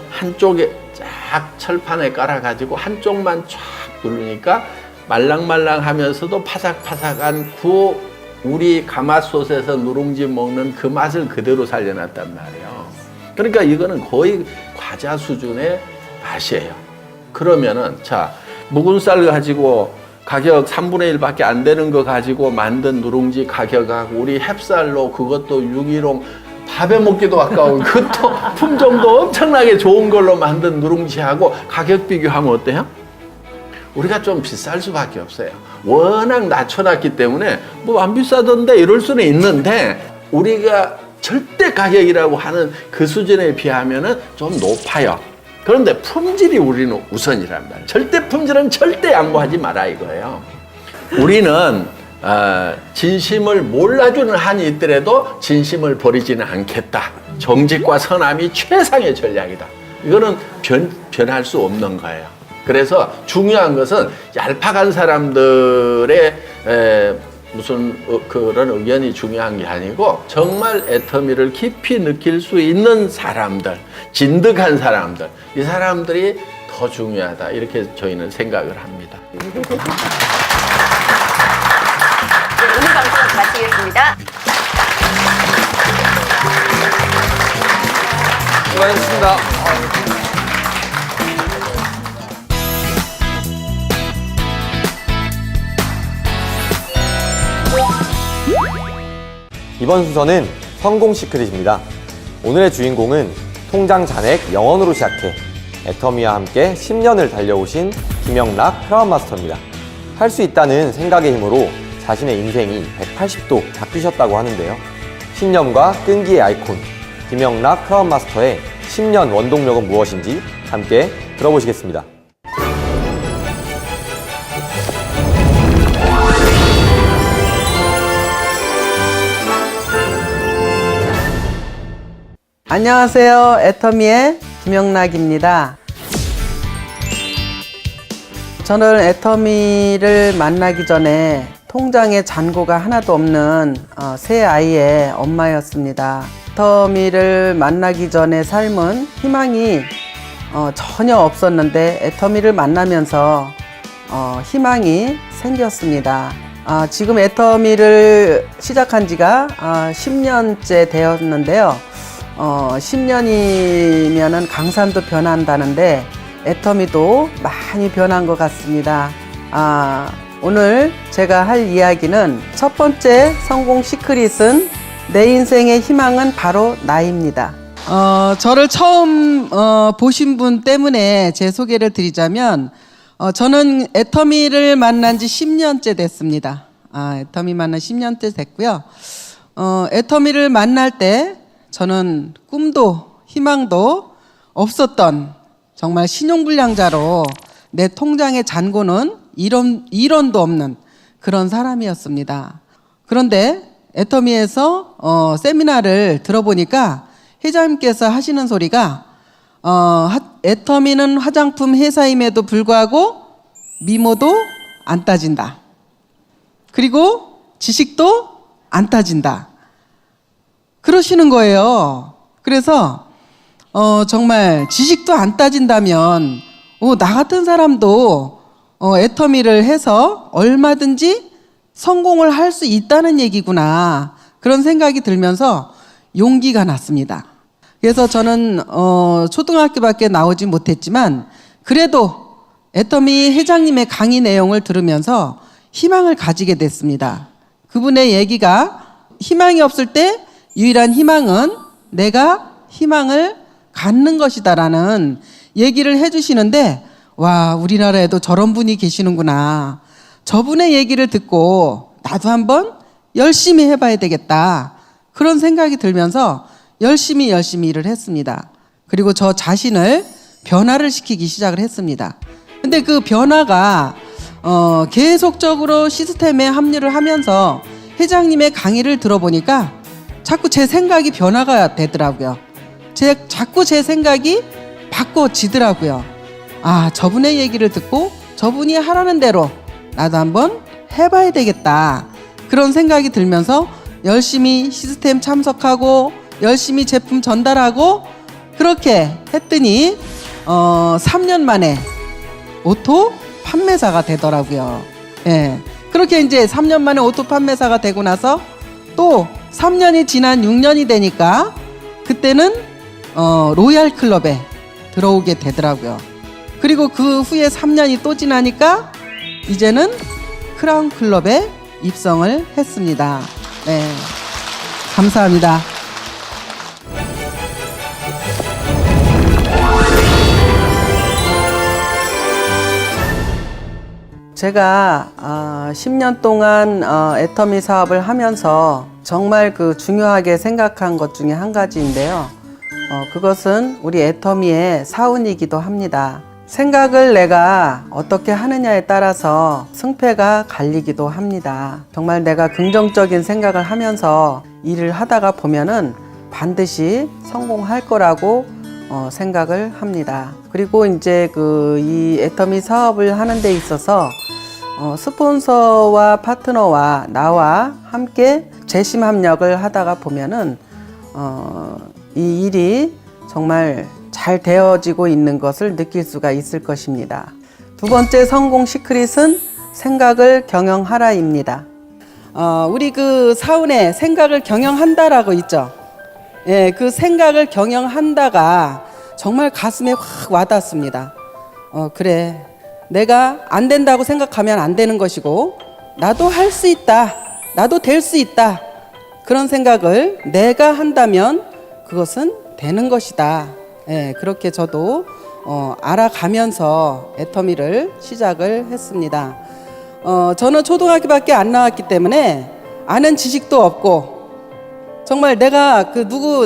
한쪽에 쫙 철판에 깔아가지고 한쪽만 쫙 누르니까 말랑말랑 하면서도 파삭파삭한 우리 가마솥에서 누룽지 먹는 그 맛을 그대로 살려놨단 말이에요. 그러니까 이거는 거의 과자 수준의 맛이에요. 그러면은, 자, 묵은 쌀 가지고 가격 3분의 1밖에 안 되는 거 가지고 만든 누룽지 가격하고 우리 햅쌀로 그것도 유기농 밥에 먹기도 아까운 그것도 품종도 엄청나게 좋은 걸로 만든 누룽지하고 가격 비교하면 어때요? 우리가 좀 비쌀 수밖에 없어요. 워낙 낮춰놨기 때문에 뭐 안 비싸던데 이럴 수는 있는데, 우리가 절대 가격이라고 하는 그 수준에 비하면은 좀 높아요. 그런데 품질이 우리는 우선이란 말이에요. 절대 품질은 절대 양보하지 마라 이거예요. 우리는 진심을 몰라주는 한이 있더라도 진심을 버리지는 않겠다. 정직과 선함이 최상의 전략이다. 이거는 변할 수 없는 거예요. 그래서 중요한 것은 얄팍한 사람들의 무슨 그런 의견이 중요한 게 아니고, 정말 애터미를 깊이 느낄 수 있는 사람들, 진득한 사람들, 이 사람들이 더 중요하다. 이렇게 저희는 생각을 합니다. 오늘 방송 마치겠습니다. 수고하셨습니다. 이번 순서는 성공 시크릿입니다. 오늘의 주인공은 통장 잔액 0원으로 시작해 애터미와 함께 10년을 달려오신 김영락 크라운 마스터입니다. 할 수 있다는 생각의 힘으로 자신의 인생이 180도 바뀌셨다고 하는데요. 신념과 끈기의 아이콘 김영락 크라운 마스터의 10년 원동력은 무엇인지 함께 들어보시겠습니다. 안녕하세요. 애터미의 김영락입니다. 저는 애터미를 만나기 전에 통장에 잔고가 하나도 없는 세 아이의 엄마였습니다. 애터미를 만나기 전의 삶은 희망이 전혀 없었는데 애터미를 만나면서 희망이 생겼습니다. 지금 애터미를 시작한 지가 10년째 되었는데요. 10년이면은 강산도 변한다는데 애터미도 많이 변한 것 같습니다. 오늘 제가 할 이야기는 첫 번째 성공 시크릿은 내 인생의 희망은 바로 나입니다. 저를 처음 보신 분 때문에 제 소개를 드리자면 저는 애터미를 만난 지 10년째 됐습니다. 애터미 만난 10년째 됐고요. 애터미를 만날 때 저는 꿈도 희망도 없었던 정말 신용불량자로 내 통장의 잔고는 1원도 없는 그런 사람이었습니다. 그런데 애터미에서 세미나를 들어보니까 회장님께서 하시는 소리가 애터미는 화장품 회사임에도 불구하고 미모도 안 따진다. 그리고 지식도 안 따진다. 그러시는 거예요. 그래서 정말 지식도 안 따진다면 나 같은 사람도 애터미를 해서 얼마든지 성공을 할 수 있다는 얘기구나. 그런 생각이 들면서 용기가 났습니다. 그래서 저는 초등학교밖에 나오지 못했지만 그래도 애터미 회장님의 강의 내용을 들으면서 희망을 가지게 됐습니다. 그분의 얘기가 희망이 없을 때 유일한 희망은 내가 희망을 갖는 것이다라는 얘기를 해주시는데 와, 우리나라에도 저런 분이 계시는구나. 저분의 얘기를 듣고 나도 한번 열심히 해봐야 되겠다. 그런 생각이 들면서 열심히 일을 했습니다. 그리고 저 자신을 변화를 시키기 시작을 했습니다. 근데 그 변화가 계속적으로 시스템에 합류를 하면서 회장님의 강의를 들어보니까 자꾸 제 생각이 변화가 되더라고요. 자꾸 제 생각이 바꿔지더라고요. 저분의 얘기를 듣고 저분이 하라는 대로 나도 한번 해봐야 되겠다. 그런 생각이 들면서 열심히 시스템 참석하고 열심히 제품 전달하고 그렇게 했더니 3년 만에 오토 판매사가 되더라고요. 예. 그렇게 이제 3년 만에 오토 판매사가 되고 나서 또 3년이 지난 6년이 되니까 그때는 로얄 클럽에 들어오게 되더라고요. 그리고 그 후에 3년이 또 지나니까 이제는 크라운 클럽에 입성을 했습니다. 네. 감사합니다. 제가 10년 동안 애터미 사업을 하면서 정말 그 중요하게 생각한 것 중에 한 가지인데요. 그것은 우리 애터미의 사운이기도 합니다. 생각을 내가 어떻게 하느냐에 따라서 승패가 갈리기도 합니다. 정말 내가 긍정적인 생각을 하면서 일을 하다가 보면은 반드시 성공할 거라고 생각을 합니다. 그리고 이제 이 애터미 사업을 하는 데 있어서 스폰서와 파트너와 나와 함께 재심 합력을 하다가 보면은 이 일이 정말 잘 되어지고 있는 것을 느낄 수가 있을 것입니다. 두 번째 성공 시크릿은 생각을 경영하라입니다. 우리 그 사운에 생각을 경영한다라고 있죠. 예, 그 생각을 경영한다가 정말 가슴에 확 와닿습니다. 그래. 내가 안 된다고 생각하면 안 되는 것이고, 나도 할 수 있다. 나도 될 수 있다. 그런 생각을 내가 한다면 그것은 되는 것이다. 예, 그렇게 저도 알아가면서 애터미를 시작을 했습니다. 저는 초등학교밖에 안 나왔기 때문에 아는 지식도 없고 정말 내가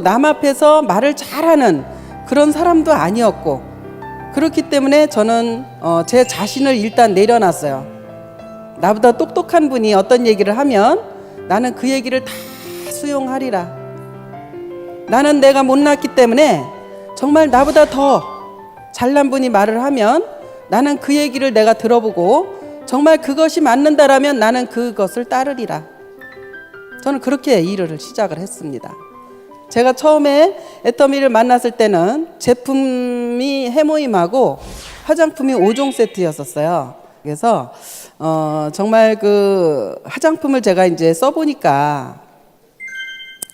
남 앞에서 말을 잘하는 그런 사람도 아니었고 그렇기 때문에 저는 제 자신을 일단 내려놨어요. 나보다 똑똑한 분이 어떤 얘기를 하면 나는 그 얘기를 다 수용하리라. 나는 내가 못났기 때문에 정말 나보다 더 잘난 분이 말을 하면 나는 그 얘기를 내가 들어보고 정말 그것이 맞는다라면 나는 그것을 따르리라. 저는 그렇게 일을 시작을 했습니다. 제가 처음에 애터미를 만났을 때는 제품이 해모임하고 화장품이 5종 세트였었어요. 그래서 정말 그 화장품을 제가 이제 써보니까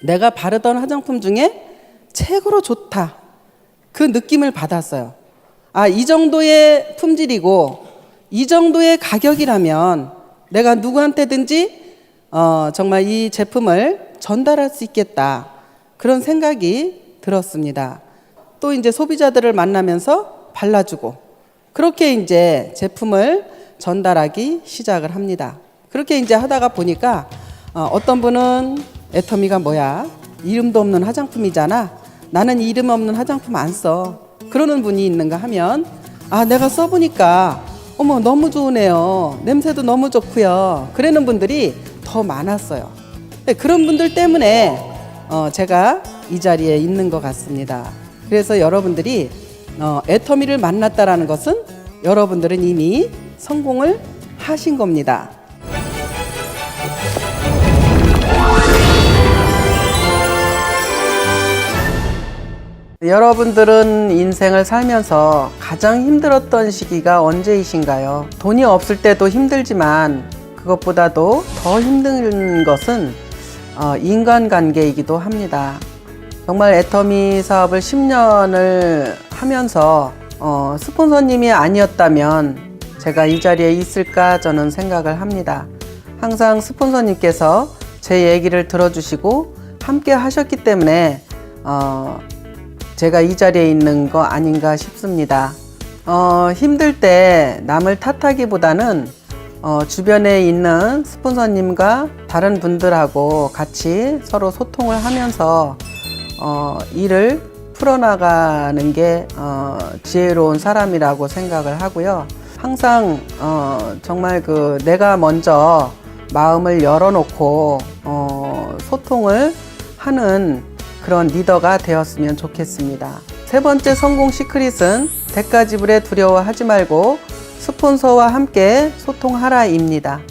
내가 바르던 화장품 중에 최고로 좋다. 그 느낌을 받았어요. 아, 이 정도의 품질이고 이 정도의 가격이라면 내가 누구한테든지 정말 이 제품을 전달할 수 있겠다. 그런 생각이 들었습니다. 또 이제 소비자들을 만나면서 발라주고 그렇게 이제 제품을 전달하기 시작을 합니다. 그렇게 이제 하다가 보니까 어떤 분은 애터미가 뭐야? 이름도 없는 화장품이잖아. 나는 이름 없는 화장품 안 써. 그러는 분이 있는가 하면 아, 내가 써보니까 어머 너무 좋으네요. 냄새도 너무 좋고요. 그러는 분들이 더 많았어요. 그런 분들 때문에 제가 이 자리에 있는 것 같습니다. 그래서 여러분들이 애터미를 만났다라는 것은 여러분들은 이미 성공을 하신 겁니다. 여러분들은 인생을 살면서 가장 힘들었던 시기가 언제이신가요? 돈이 없을 때도 힘들지만 그것보다도 더 힘든 것은 인간관계이기도 합니다. 정말 애터미 사업을 10년을 하면서 스폰서님이 아니었다면 제가 이 자리에 있을까 저는 생각을 합니다. 항상 스폰서님께서 제 얘기를 들어주시고 함께 하셨기 때문에 제가 이 자리에 있는 거 아닌가 싶습니다. 힘들 때 남을 탓하기보다는 주변에 있는 스폰서님과 다른 분들하고 같이 서로 소통을 하면서 일을 풀어나가는 게 지혜로운 사람이라고 생각을 하고요. 항상 정말 내가 먼저 마음을 열어놓고 소통을 하는 그런 리더가 되었으면 좋겠습니다. 세 번째 성공 시크릿은 대가 지불에 두려워하지 말고 스폰서와 함께 소통하라입니다.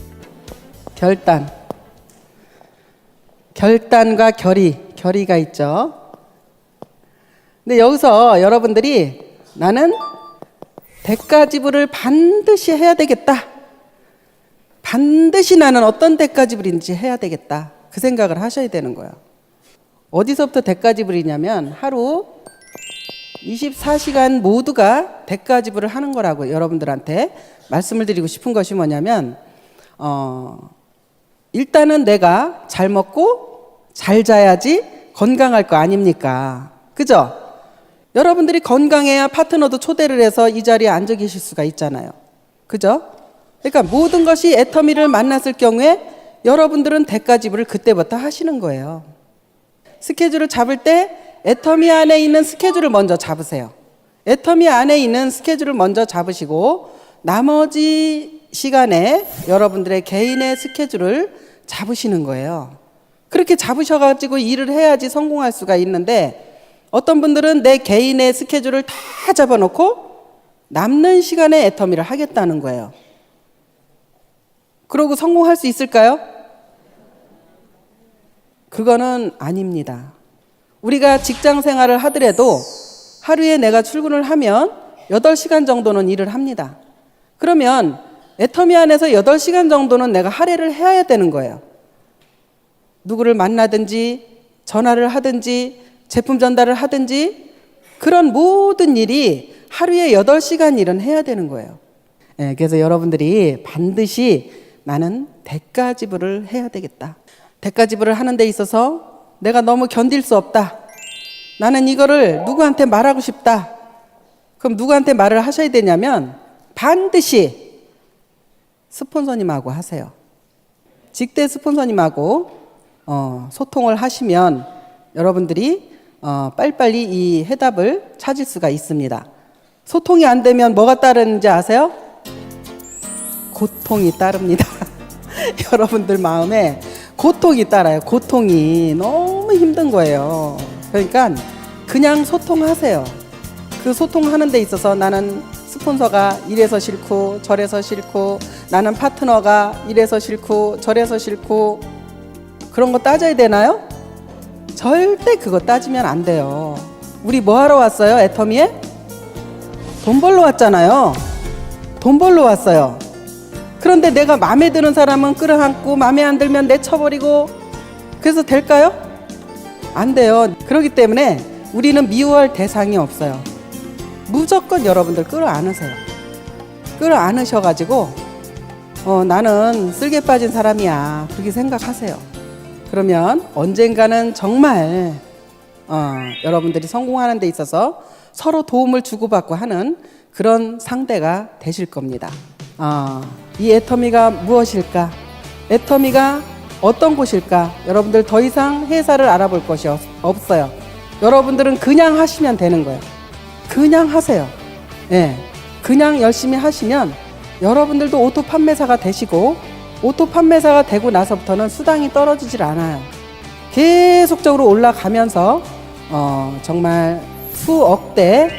결단과 결의가 있죠. 근데 여기서 여러분들이 나는 대가 지불을 반드시 해야 되겠다. 반드시 나는 어떤 대가 지불인지 해야 되겠다. 그 생각을 하셔야 되는 거예요. 어디서부터 대가 지불이냐면 하루 24시간 모두가 대가 지불을 하는 거라고 여러분들한테 말씀을 드리고 싶은 것이 뭐냐면 일단은 내가 잘 먹고 잘 자야지 건강할 거 아닙니까? 그죠? 여러분들이 건강해야 파트너도 초대를 해서 이 자리에 앉아 계실 수가 있잖아요. 그죠? 그러니까 모든 것이 애터미를 만났을 경우에 여러분들은 대가 지불을 그때부터 하시는 거예요. 스케줄을 잡을 때 애터미 안에 있는 스케줄을 먼저 잡으세요. 애터미 안에 있는 스케줄을 먼저 잡으시고 나머지 시간에 여러분들의 개인의 스케줄을 잡으시는 거예요. 그렇게 잡으셔가지고 일을 해야지 성공할 수가 있는데 어떤 분들은 내 개인의 스케줄을 다 잡아놓고 남는 시간에 애터미를 하겠다는 거예요. 그러고 성공할 수 있을까요? 그거는 아닙니다. 우리가 직장 생활을 하더라도 하루에 내가 출근을 하면 8시간 정도는 일을 합니다. 그러면 애터미 안에서 8시간 정도는 내가 할애를 해야 되는 거예요. 누구를 만나든지 전화를 하든지 제품 전달을 하든지 그런 모든 일이 하루에 8시간 일은 해야 되는 거예요. 네, 그래서 여러분들이 반드시 나는 대가 지불을 해야 되겠다. 대가 지불을 하는 데 있어서 내가 너무 견딜 수 없다. 나는 이거를 누구한테 말하고 싶다. 그럼 누구한테 말을 하셔야 되냐면 반드시 스폰서님하고 하세요. 직대 스폰서님하고 소통을 하시면 여러분들이 빨리빨리 이 해답을 찾을 수가 있습니다. 소통이 안 되면 뭐가 따르는지 아세요? 고통이 따릅니다. 여러분들 마음에 고통이 따라요. 고통이 너무 힘든 거예요. 그러니까 그냥 소통하세요. 그 소통하는 데 있어서 나는 스폰서가 이래서 싫고 저래서 싫고 나는 파트너가 이래서 싫고 저래서 싫고 그런 거 따져야 되나요? 절대 그거 따지면 안 돼요. 우리 뭐 하러 왔어요? 애터미에? 돈 벌러 왔잖아요. 돈 벌러 왔어요. 그런데 내가 마음에 드는 사람은 끌어안고 마음에 안 들면 내쳐버리고 그래서 될까요? 안 돼요. 그렇기 때문에 우리는 미워할 대상이 없어요. 무조건 여러분들 끌어안으세요. 끌어안으셔가지고 나는 쓸개 빠진 사람이야 그렇게 생각하세요. 그러면 언젠가는 정말 여러분들이 성공하는 데 있어서 서로 도움을 주고받고 하는 그런 상대가 되실 겁니다. 이 애터미가 무엇일까? 애터미가 어떤 곳일까? 여러분들 더 이상 회사를 알아볼 것이 없어요. 여러분들은 그냥 하시면 되는 거예요. 그냥 하세요. 예, 그냥 열심히 하시면 여러분들도 오토 판매사가 되시고, 오토 판매사가 되고 나서부터는 수당이 떨어지질 않아요. 계속적으로 올라가면서 정말 수억대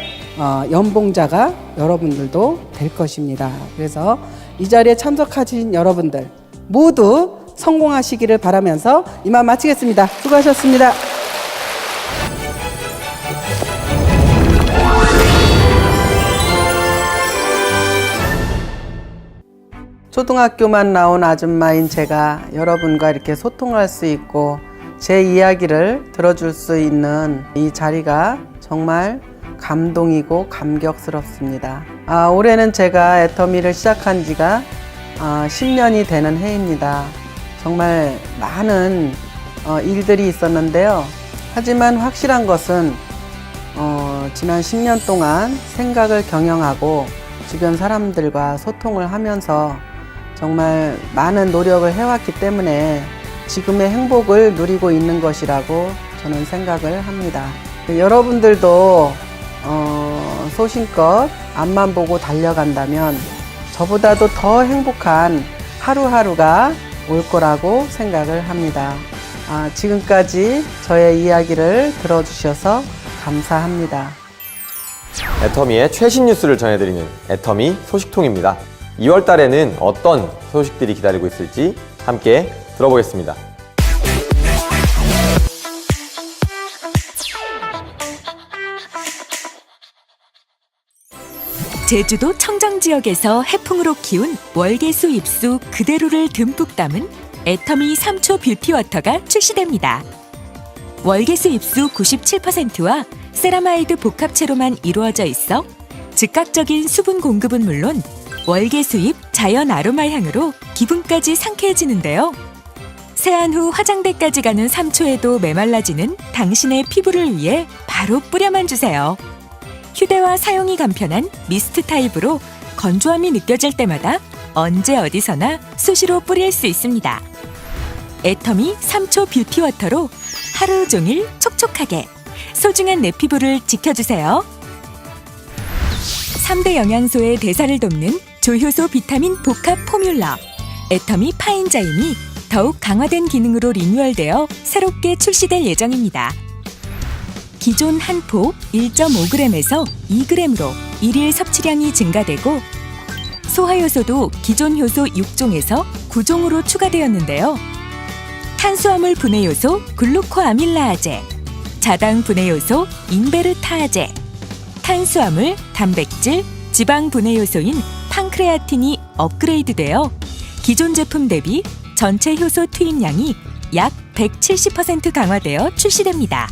연봉자가 여러분들도 될 것입니다. 그래서 이 자리에 참석하신 여러분들 모두 성공하시기를 바라면서 이만 마치겠습니다. 수고하셨습니다. 초등학교만 나온 아줌마인 제가 여러분과 이렇게 소통할 수 있고 제 이야기를 들어줄 수 있는 이 자리가 정말 감동이고 감격스럽습니다. 올해는 제가 애터미를 시작한 지가 10년이 되는 해입니다. 정말 많은 일들이 있었는데요. 하지만 확실한 것은 지난 10년 동안 생각을 경영하고 주변 사람들과 소통을 하면서 정말 많은 노력을 해왔기 때문에 지금의 행복을 누리고 있는 것이라고 저는 생각을 합니다. 여러분들도 소신껏 앞만 보고 달려간다면 저보다도 더 행복한 하루하루가 올 거라고 생각을 합니다. 지금까지 저의 이야기를 들어주셔서 감사합니다. 애터미의 최신 뉴스를 전해드리는 애터미 소식통입니다. 2월 달에는 어떤 소식들이 기다리고 있을지 함께 들어보겠습니다. 제주도 청정 지역에서 해풍으로 키운 월계수 잎수 그대로를 듬뿍 담은 애터미 3초 뷰티워터가 출시됩니다. 월계수 잎수 97%와 세라마이드 복합체로만 이루어져 있어 즉각적인 수분 공급은 물론 월계수잎 자연 아로마 향으로 기분까지 상쾌해지는데요. 세안 후 화장대까지 가는 3초에도 메말라지는 당신의 피부를 위해 바로 뿌려만 주세요. 휴대와 사용이 간편한 미스트 타입으로 건조함이 느껴질 때마다 언제 어디서나 수시로 뿌릴 수 있습니다. 애터미 3초 뷰티워터로 하루 종일 촉촉하게 소중한 내 피부를 지켜주세요. 3대 영양소의 대사를 돕는 조효소 비타민 복합 포뮬러 애터미 파인자임이 더욱 강화된 기능으로 리뉴얼되어 새롭게 출시될 예정입니다. 기존 한 포 1.5g에서 2g으로 일일 섭취량이 증가되고 소화효소도 기존 효소 6종에서 9종으로 추가되었는데요. 탄수화물 분해효소 글루코아밀라아제, 자당 분해효소 인베르타아제, 탄수화물, 단백질, 지방 분해효소인 판크레아틴이 업그레이드되어 기존 제품 대비 전체 효소 투입량이 약 170% 강화되어 출시됩니다.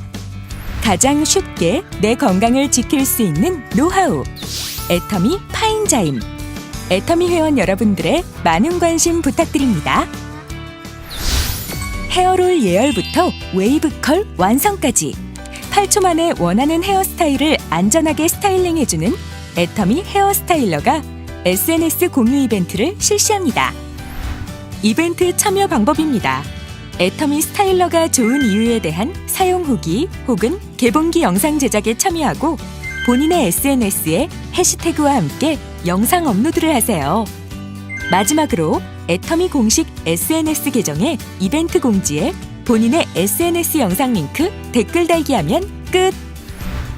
가장 쉽게 내 건강을 지킬 수 있는 노하우 애터미 파인자임. 애터미 회원 여러분들의 많은 관심 부탁드립니다. 헤어롤 예열부터 웨이브컬 완성까지 8초 만에 원하는 헤어스타일을 안전하게 스타일링해주는 애터미 헤어스타일러가 SNS 공유 이벤트를 실시합니다. 이벤트 참여 방법입니다. 애터미 스타일러가 좋은 이유에 대한 사용 후기 혹은 개봉기 영상 제작에 참여하고 본인의 SNS에 해시태그와 함께 영상 업로드를 하세요. 마지막으로 애터미 공식 SNS 계정에 이벤트 공지에 본인의 SNS 영상 링크 댓글 달기하면 끝!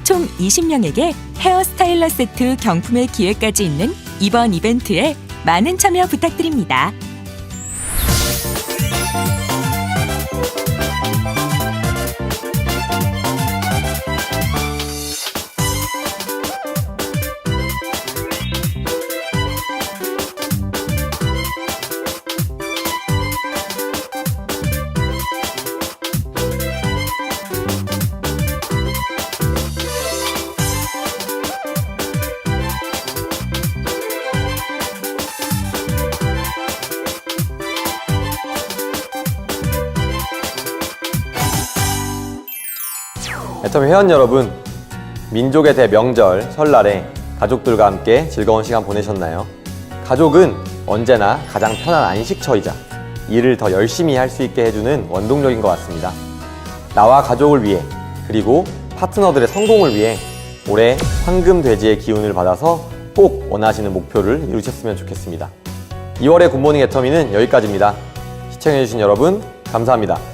총 20명에게 헤어스타일러 세트 경품의 기회까지 있는 이번 이벤트에 많은 참여 부탁드립니다. 애터미 회원 여러분, 민족의 대명절 설날에 가족들과 함께 즐거운 시간 보내셨나요? 가족은 언제나 가장 편한 안식처이자 일을 더 열심히 할 수 있게 해주는 원동력인 것 같습니다. 나와 가족을 위해, 그리고 파트너들의 성공을 위해 올해 황금돼지의 기운을 받아서 꼭 원하시는 목표를 이루셨으면 좋겠습니다. 2월의 굿모닝 애터미는 여기까지입니다. 시청해주신 여러분 감사합니다.